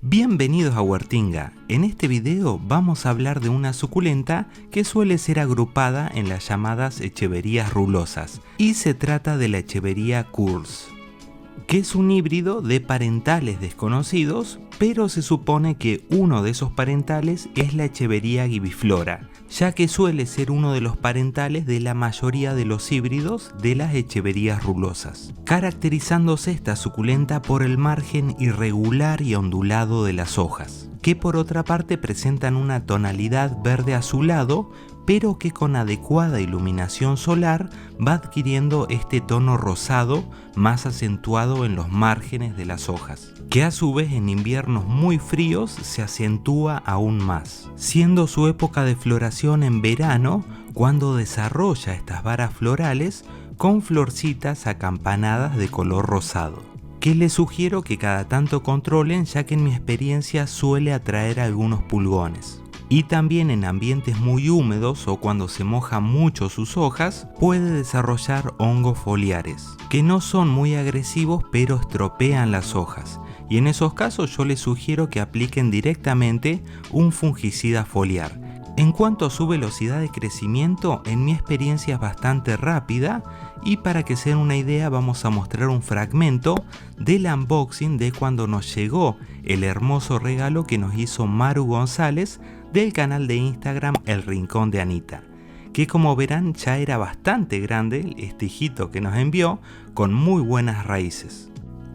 Bienvenidos a Huertinga. En este video vamos a hablar de una suculenta que suele ser agrupada en las llamadas echeverías rulosas, y se trata de la echevería Kurz, que es un híbrido de parentales desconocidos, pero se supone que uno de esos parentales es la echevería gibiflora, ya que suele ser uno de los parentales de la mayoría de los híbridos de las echeverías rulosas, caracterizándose esta suculenta por el margen irregular y ondulado de las hojas, que por otra parte presentan una tonalidad verde azulado, pero que con adecuada iluminación solar va adquiriendo este tono rosado más acentuado en los márgenes de las hojas, que a su vez en inviernos muy fríos se acentúa aún más, siendo su época de floración en verano, cuando desarrolla estas varas florales con florcitas acampanadas de color rosado, que les sugiero que cada tanto controlen, ya que en mi experiencia suele atraer algunos pulgones. Y también en ambientes muy húmedos o cuando se mojan mucho sus hojas, puede desarrollar hongos foliares, que no son muy agresivos pero estropean las hojas, y en esos casos yo les sugiero que apliquen directamente un fungicida foliar. En cuanto a su velocidad de crecimiento, en mi experiencia es bastante rápida, y para que se den una idea vamos a mostrar un fragmento del unboxing de cuando nos llegó el hermoso regalo que nos hizo Maru González del canal de Instagram El Rincón de Anita, que como verán ya era bastante grande este hijito que nos envió, con muy buenas raíces.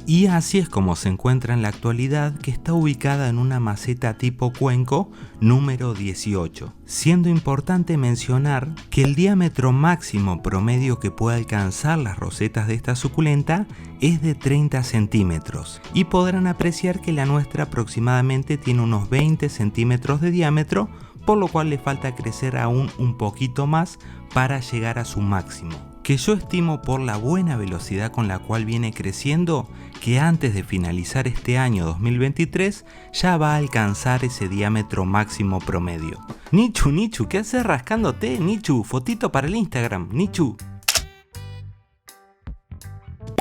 Y así es como se encuentra en la actualidad, que está ubicada en una maceta tipo cuenco número 18, siendo importante mencionar que el diámetro máximo promedio que puede alcanzar las rosetas de esta suculenta es de 30 centímetros, y podrán apreciar que la nuestra aproximadamente tiene unos 20 centímetros de diámetro, por lo cual le falta crecer aún un poquito más para llegar a su máximo, que yo estimo, por la buena velocidad con la cual viene creciendo, que antes de finalizar este año 2023 ya va a alcanzar ese diámetro máximo promedio. Nichu, ¿qué haces rascándote? Nichu, fotito para el Instagram, Nichu.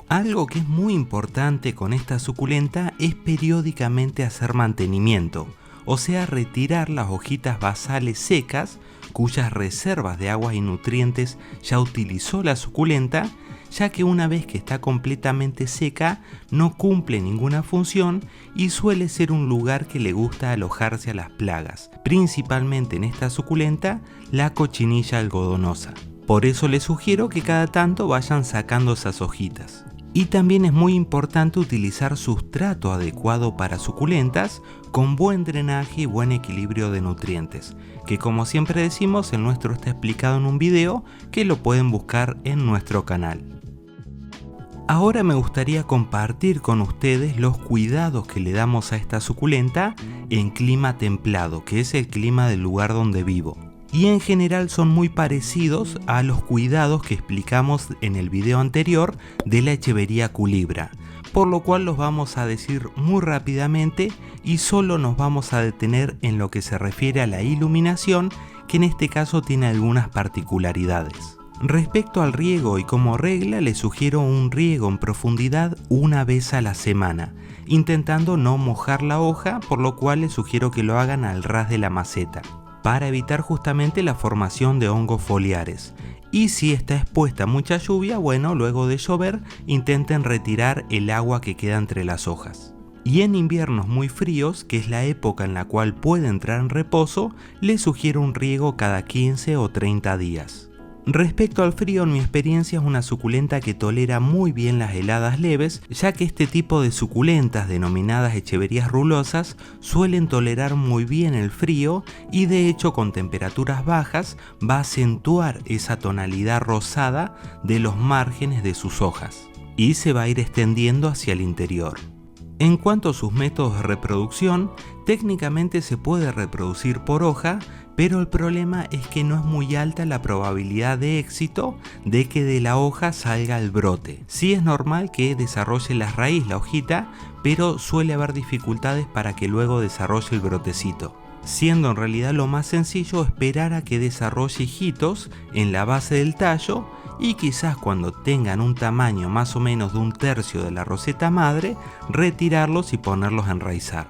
Algo que es muy importante con esta suculenta es periódicamente hacer mantenimiento, o sea, retirar las hojitas basales secas cuyas reservas de aguas y nutrientes ya utilizó la suculenta, ya que una vez que está completamente seca no cumple ninguna función y suele ser un lugar que le gusta alojarse a las plagas, principalmente en esta suculenta la cochinilla algodonosa. Por eso les sugiero que cada tanto vayan sacando esas hojitas. Y también es muy importante utilizar sustrato adecuado para suculentas con buen drenaje y buen equilibrio de nutrientes, que como siempre decimos, el nuestro está explicado en un video que lo pueden buscar en nuestro canal. Ahora me gustaría compartir con ustedes los cuidados que le damos a esta suculenta en clima templado, que es el clima del lugar donde vivo. Y en general son muy parecidos a los cuidados que explicamos en el video anterior de la echevería culibra, por lo cual los vamos a decir muy rápidamente y solo nos vamos a detener en lo que se refiere a la iluminación, que en este caso tiene algunas particularidades. Respecto al riego y como regla, les sugiero un riego en profundidad una vez a la semana, intentando no mojar la hoja, por lo cual les sugiero que lo hagan al ras de la maceta, para evitar justamente la formación de hongos foliares. Y si está expuesta a mucha lluvia, bueno, luego de llover, intenten retirar el agua que queda entre las hojas. Y en inviernos muy fríos, que es la época en la cual puede entrar en reposo, les sugiero un riego cada 15 o 30 días. Respecto al frío, en mi experiencia es una suculenta que tolera muy bien las heladas leves, ya que este tipo de suculentas denominadas echeverías rulosas suelen tolerar muy bien el frío, y de hecho con temperaturas bajas va a acentuar esa tonalidad rosada de los márgenes de sus hojas y se va a ir extendiendo hacia el interior. En cuanto a sus métodos de reproducción, técnicamente se puede reproducir por hoja, pero el problema es que no es muy alta la probabilidad de éxito de que de la hoja salga el brote. Sí es normal que desarrolle la raíz, la hojita, pero suele haber dificultades para que luego desarrolle el brotecito, siendo en realidad lo más sencillo esperar a que desarrolle hijitos en la base del tallo, y quizás cuando tengan un tamaño más o menos de 1/3 de la roseta madre, retirarlos y ponerlos a enraizar.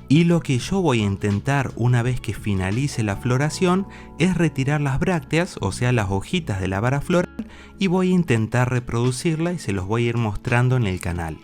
Y lo que yo voy a intentar una vez que finalice la floración es retirar las brácteas, o sea las hojitas de la vara floral, y voy a intentar reproducirla y se los voy a ir mostrando en el canal.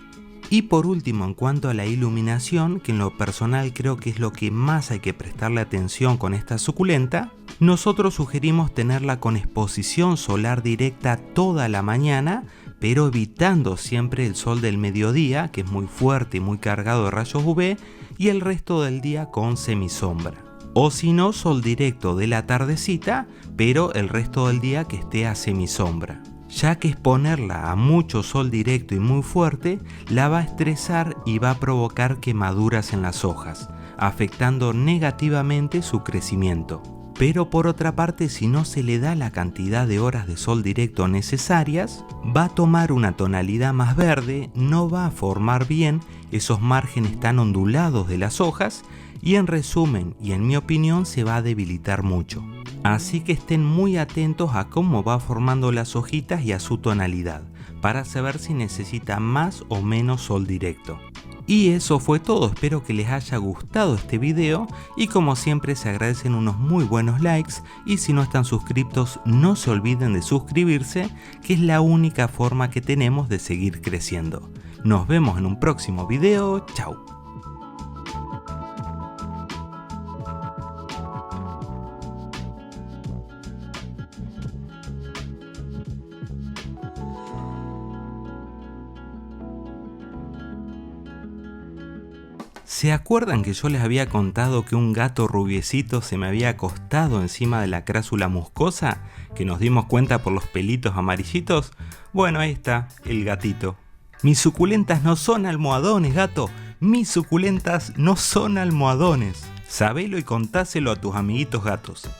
Y por último, en cuanto a la iluminación, que en lo personal creo que es lo que más hay que prestarle atención con esta suculenta, nosotros sugerimos tenerla con exposición solar directa toda la mañana, pero evitando siempre el sol del mediodía, que es muy fuerte y muy cargado de rayos UV, y el resto del día con semisombra. O si no, sol directo de la tardecita, pero el resto del día que esté a semisombra. Ya que exponerla a mucho sol directo y muy fuerte la va a estresar y va a provocar quemaduras en las hojas, afectando negativamente su crecimiento. Pero por otra parte, si no se le da la cantidad de horas de sol directo necesarias, va a tomar una tonalidad más verde, no va a formar bien esos márgenes tan ondulados de las hojas y en resumen y en mi opinión se va a debilitar mucho. Así que estén muy atentos a cómo va formando las hojitas y a su tonalidad, para saber si necesita más o menos sol directo. Y eso fue todo, espero que les haya gustado este video y como siempre se agradecen unos muy buenos likes y si no están suscriptos no se olviden de suscribirse, que es la única forma que tenemos de seguir creciendo. Nos vemos en un próximo video, chao. ¿Se acuerdan que yo les había contado que un gato rubiecito se me había acostado encima de la crásula muscosa? Que nos dimos cuenta por los pelitos amarillitos. Bueno, ahí está, el gatito. Mis suculentas no son almohadones, gato. Mis suculentas no son almohadones. Sabelo y contáselo a tus amiguitos gatos.